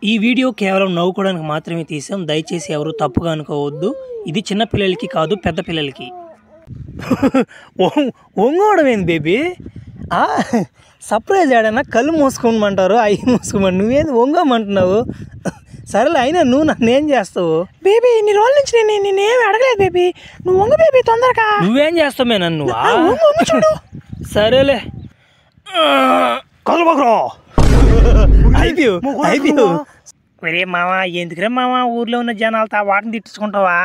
ఈ వీడియో కేవలం నవ్వుకోవడానికి మాత్రమే తీసాం. దయచేసి ఎవరు తప్పుగా అనుకోవద్దు. ఇది చిన్న పిల్లలకి కాదు, పెద్ద పిల్లలకి. ఒంగోవడం ఏంది బేబీ? సర్ప్రైజ్ ఆడన్నా కళ్ళు మూసుకోమంటారు, అవి మూసుకోమని నువ్వేంది ఒంగోమంటున్నావు? సరేలే, అయినా నువ్వు నన్ను ఏం చేస్తావు బేబీ? ఇన్ని రోజుల నుంచి నేనేమి అడగలేదు బేబీ. నువ్వు ఒంగ బేబీ తొందరగా. నువ్వేం చేస్తావు మే నన్ను? చూడు. సరేలే, ఒరే మామ, ఎందుకురా మామ ఊర్లో ఉన్న జనాలతో వాటిని తిట్టించుకుంటావా?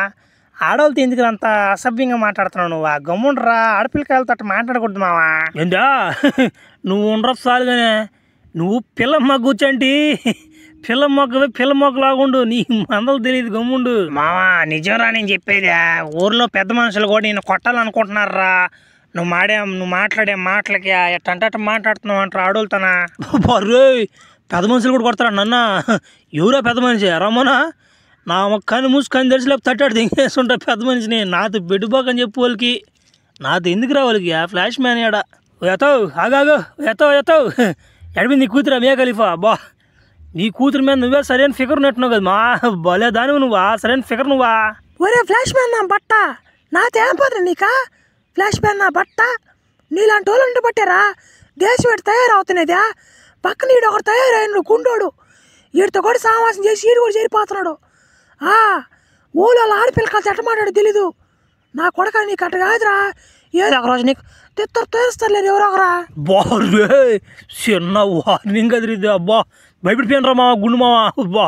ఆడవాళ్ళతో ఎందుకు అంత అసభ్యంగా మాట్లాడుతున్నావు నువ్వు? గమ్ముండ్రా, ఆడపిల్లకాయలతో అట్లా మాట్లాడకూడదు మావా. ఏందా నువ్వు ఉండరు చాలుగానే. నువ్వు పిల్ల మగ్గుచ్చంటి, పిల్ల మొగ్గలాగుండు. నీ మందలు తెలియదు, గమ్ముండు. మావా నిజంరా నేను చెప్పేదా. ఊర్లో పెద్ద మనుషులు కూడా నేను కొట్టాలనుకుంటున్నారా. నువ్వు మాట్లాడే మాటలకి ఎట్టంట మాట్లాడుతున్నావు అంటారు ఆడోళ్ళతోనా? బర్రే, పెద్ద మనుషులు కూడా కొడతారా నన్న? ఎవరా పెద్ద మనిషి? రమ్మనా? నా కన్ను మూసుకొని తెలిసిలేపు తట్టాడు దింగేస్తుంటా పెద్ద మనిషిని. నాతో బెడ్డుబాకని చెప్పు వాళ్ళకి. నాతో ఎందుకు రా వాళ్ళకి? ఫ్లాష్ మ్యాన్ ఆడ. ఎతావు ఆగాగు, ఎతావు ఎడమి నీ కూతురా మియా ఖలీఫా? బా, నీ కూతురు మీద నువ్వే సరైన ఫిగర్ ఉన్నట్టున్నావు కదా మా. భలే దానివి నువ్వా, సరైన ఫిగర్ నువ్వా? ఒరే ఫ్లాష్ మ్యాన్ నా బట్ట, నాతేం పని నీకా? ఫ్లాష్ మ్యాన్ నా బట్ట, నీలాంటి వాళ్ళు ఉండి పట్టారా దేశం ఎటు తయారవుతున్నదా? పక్కన ఈడు ఒకటి తయారైన గుండోడు, వీడితో కూడా సావాసం చేసి ఈడు కూడా చేరిపోతున్నాడు. ఊళ్ళో ఆడపిల్లకాయలు ఎట్ట మాట్లాడు తెలీదు. నా కొడక నీకు అట్ట కాదురా. ఏదో ఒక రోజు నీకు తీరుస్తారులేదు ఎవరో ఒకరా. బారే, చిన్న వార్నింగ్ కదిరిద్ది. అబ్బా భయపడిపోయినరా మావా, గుండు మావా.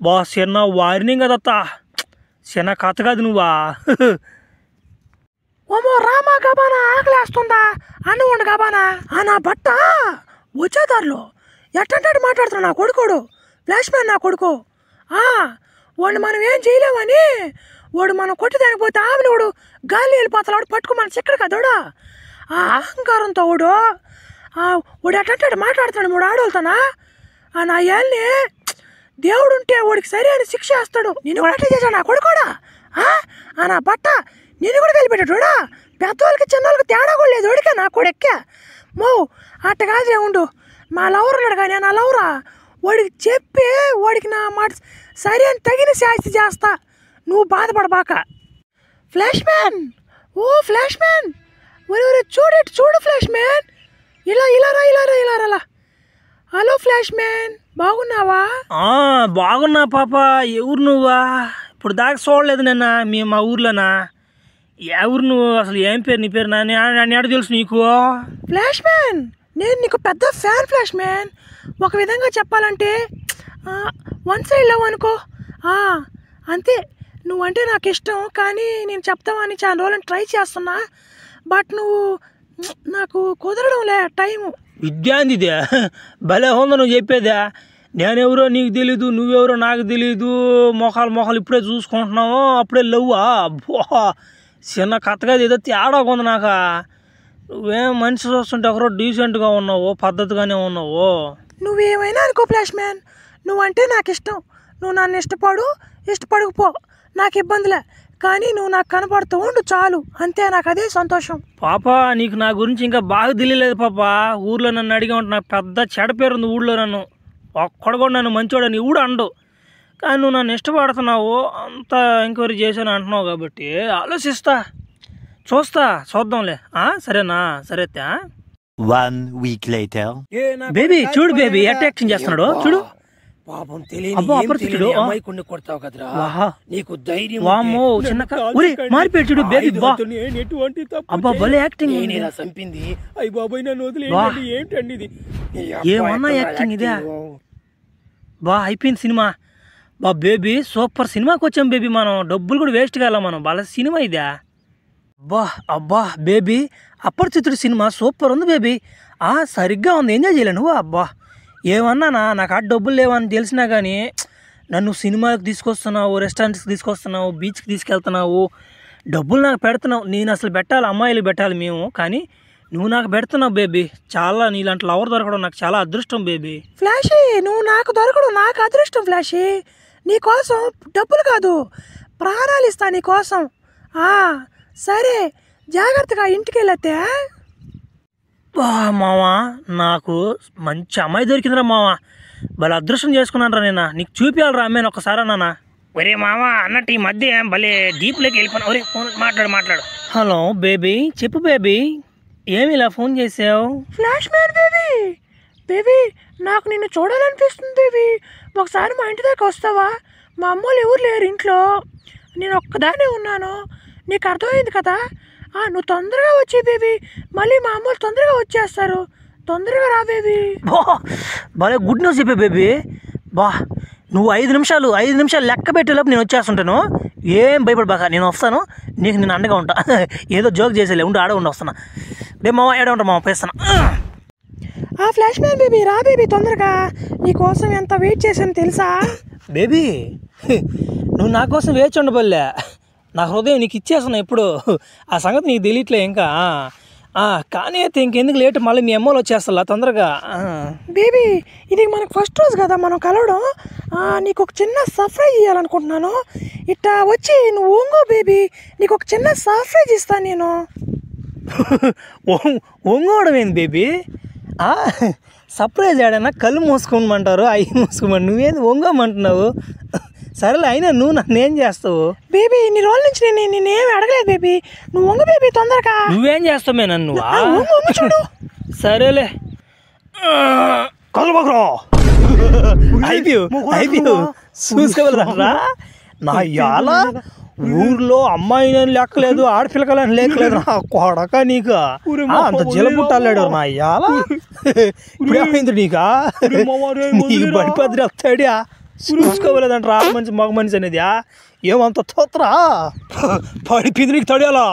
బా చిన్న వార్నింగ్ కదత్తా, చిన్న కథ కాదు నువ్వా. ఓమో రామా గబానా, ఆకలేస్తుందా? అన్నం ఉండు గబానా. నా బట్ట వచ్చేదారులో ఎట్టంటే మాట్లాడుతున్నా నా కొడుకోడు, ఫ్లాష్ మ్యాన్ నా కొడుకు. వాడిని మనం ఏం చేయలేమని, వాడు మనం కొట్టి పోతే ఆమెను వాడు గాలి వెళ్ళిపోతాడు, పట్టుకు మన చిక్కడ కదోడా. అహంకారంతో వాడు ఎట్టంటే మాట్లాడుతున్నాడు మూడు ఆడోళ్తానా. నా ఏళ్ళని దేవుడు ఉంటే వాడికి సరైన శిక్ష వేస్తాడు. నేను కూడా అట్లా చేశాడు నా కొడుకోడా. నా బట్ట నేను కూడా కలిపెట్టాడుడా. పెద్దవాళ్ళకి చిన్నవాళ్ళకి తేడా కూడా లేదు వాడికే నా కొడుక్కే. మో అట్ట కాదులే ఉండు. మా లవర్ ఉన్నాడు కానీ నా లవరా, వాడికి చెప్పి వాడికి నా మాట సరే అని తగిన శాస్తి చేస్తా. నువ్వు బాధపడబాక. ఫ్లాష్ మ్యాన్, ఓ ఫ్లాష్ మ్యాన్, ఒరే చూడు ఫ్లాష్ మ్యాన్, ఇలా. హలో ఫ్లాష్ మ్యాన్, బాగున్నావా? బాగున్నా పాప. ఎవరు నువ్వా? ఇప్పుడు దాకా చూడలేదు నిన్న మా ఊర్లోనా. ఎవరు నువ్వు అసలు? ఏం పేరు నీ పేరు? నన్ను ఎడ తెలుసు నీకు? ఫ్లాష్ మ్యాన్, నేను నీకు పెద్ద ఫ్యాన్ ఫ్లాష్ మ్యాన్. ఒక విధంగా చెప్పాలంటే వన్ సైడ్ లవ్ అనుకో. అంతే. నువ్వంటే నాకు ఇష్టం, కానీ నేను చెప్తామని చాలా రోజులు ట్రై చేస్తున్నా. బట్ నువ్వు నాకు కుదరడంలే టైము. విద్యాందిదే భలే ఉందో నువ్వు చెప్పేదా. నేనెవరో నీకు తెలీదు, నువ్వెవరో నాకు తెలీదు. మొఖాలు ఇప్పుడే చూసుకుంటున్నావు, అప్పుడే లవ్వా? చిన్న కథగా ఏదో తేడా ఉంది నాకు. నువ్వేం మనిషి చూస్తుంటే ఒకరో డీసెంట్గా ఉన్నావు, పద్ధతిగానే ఉన్నావు. నువ్వేమైనా అనుకో ఫ్లాష్ మ్యాన్, నువ్వంటే నాకు ఇష్టం. నువ్వు నన్ను ఇష్టపడకపో, నాకు ఇబ్బందిలే. కానీ నువ్వు నాకు కనపడుతూ ఉండు చాలు, అంతే. నాకు అదే సంతోషం. పాప, నీకు నా గురించి ఇంకా బాగా తెలియలేదు పాప. ఊర్లో నన్ను అడిగా ఉంటే నాకు పెద్ద చెడ పేరు ఉంది ఊళ్ళో. నన్ను ఒక్కడ కూడా నన్ను మంచోడని ఊడు అండు. కానీ నువ్వు నన్ను ఇష్టపడుతున్నావు, అంత ఎంక్వైరీ చేశాను అంటున్నావు కాబట్టి ఆలోచిస్తా, చూద్దాంలే. సరేనా? సరే. 1 week later. బేబీ చూడు, బేబీ ఎట్ట యాక్షన్ చేస్తున్నాడు చూడు. పాపం తెలియదు. కొడతావు కదరా, నీకు ధైర్యం. వామ్మో, చిన్న మారిపోయాడు చూడు బేబీ. అబ్బా భలే యాక్టింగ్. చంపింది ఏంటండి ఇది? ఏమన్నా యాక్టింగ్ ఇదే? అయిపోయింది సినిమా. బేబీ సూపర్ సినిమాకి వచ్చాం బేబీ. మనం డబ్బులు కూడా వేస్ట్ కాల మనం. భలే సినిమా ఇదే. అబ్బా బేబీ, అపరిచితుడు సినిమా సూపర్ ఉంది బేబీ. సరిగ్గా ఉంది, ఎంజాయ్ చేయలే నువ్వు? అబ్బా ఏమన్నానా, నాకు డబ్బులు లేవని తెలిసినా కానీ నన్ను సినిమాకి తీసుకొస్తున్నావు, రెస్టారెంట్స్కి తీసుకొస్తున్నావు, బీచ్కి తీసుకెళ్తున్నావు, డబ్బులు నాకు పెడుతున్నావు. నేను అసలు పెట్టాలి, అమ్మాయిలు పెట్టాలి మేము, కానీ నువ్వు నాకు పెడుతున్నావు బేబీ. చాలా నీలాంటి లవర్ దొరకడం నాకు చాలా అదృష్టం బేబీ. ఫ్లాషీ, నువ్వు నాకు దొరకడం నాకు అదృష్టం ఫ్లాషీ. నీకోసం డబ్బులు కాదు, ప్రాణాలు ఇస్తా నీకోసం. సరే, జాగ్రత్తగా ఇంటికి వెళ్ళతే. మావా, నాకు మంచి అమ్మాయి దొరికిందిరా మావా. భలే అదృష్టం చేసుకున్నాను రా నేను. నీకు చూపించాలిరా అమ్మాయిని ఒక్కసారి నాన్న. ఒరే మామ అన్నట్టు ఈ మధ్య భలే డీప్లోకి వెళ్ళిపోయినా. ఒరే ఫోన్ మాట్లాడు. హలో బేబీ, చెప్పు బేబీ, ఏమి ఇలా ఫోన్ చేసావు? ఫ్లాష్ మ్యాన్ బేబీ, బేబీ నాకు నిన్ను చూడాలనిపిస్తుంది బేబీ. ఒకసారి మా ఇంటి దాకా వస్తావా? మా అమ్మోళ్ళు ఎవరు లేరు ఇంట్లో, నేను ఒక్కదానే ఉన్నాను. నీకు అర్థమైంది కదా? నువ్వు తొందరగా వచ్చి బేబీ, మళ్ళీ మా అమ్మోళ్ళు తొందరగా వచ్చేస్తారు. తొందరగా రా బేబీ. భలే గుడ్ న్యూస్ చెప్పే బేబీ. బా నువ్వు 5 నిమిషాలు లెక్క పెట్టేలోపు నేను వచ్చేస్తుంటాను. ఏం భయపడబాక, నేను వస్తాను. నేను అండగా ఉంటా. ఏదో జోక్ చేసేలే, ఉండి ఆడ వస్తున్నా. రే మామ, ఏడ ఉంటా మామ, పేస్తాను. ఫ్లాష్ మ్యాన్ బేబీ, రా బేబీ తొందరగా. నీకోసం ఎంత వెయిట్ చేశాను తెలుసా? బేబీ నువ్వు నా కోసం వేచి ఉండబోలే, నా హృదయం నీకు ఇచ్చేస్తున్నా ఎప్పుడు. ఆ సంగతి నీకు తెలియట్లే ఇంకా. కానీ అయితే ఇంకెందుకు లేట్, మళ్ళీ మీ అమ్మలు వచ్చేస్తా తొందరగా. బేబీ ఇది మనకు ఫస్ట్ రోజు కదా మనం కలవడం. నీకు ఒక చిన్న సర్ప్రైజ్ ఇవ్వాలనుకుంటున్నాను. ఇట్లా వచ్చి నువ్వు ఓంగో బేబీ, నీకు ఒక చిన్న సర్ప్రైజ్ ఇస్తాను నేను. ఒంగోవడం ఏంది బేబీ? సర్ప్రైజ్ ఆడైనా కళ్ళు మూసుకోమంటారు, అవి మూసుకోమని, నువ్వేంది ఒంగోమంటున్నావు? సరేలే, అయినా నువ్వు నన్ను ఏం చేస్తావు? బేబీ ఇన్ని రోజుల నుంచి నేనేమి అడగలేదు బేబీ, నువ్వు వంగ బేబీ తొందరగా. నువ్వేం చేస్తావు నన్ను? చూడు. సరేలే, కలబకరా అయిపోయి చూసుకోగలరా? నా ఇవాళ ఊర్లో అమ్మాయిని లెక్కలేదు, ఆడపిల్లకలని లేకలేదు. నా కొడక నీకు అంత జలబుట్టాడు నా ఇవాళ. ఇప్పుడేమైంది నీకా? నీకు బడిపద్రి వస్తాడా? చూసుకోలేదంట రా మనిషి మగ మనిషి అనేది. ఏమంత తోత్రా పడిపోయింది నీకు తడియాలా?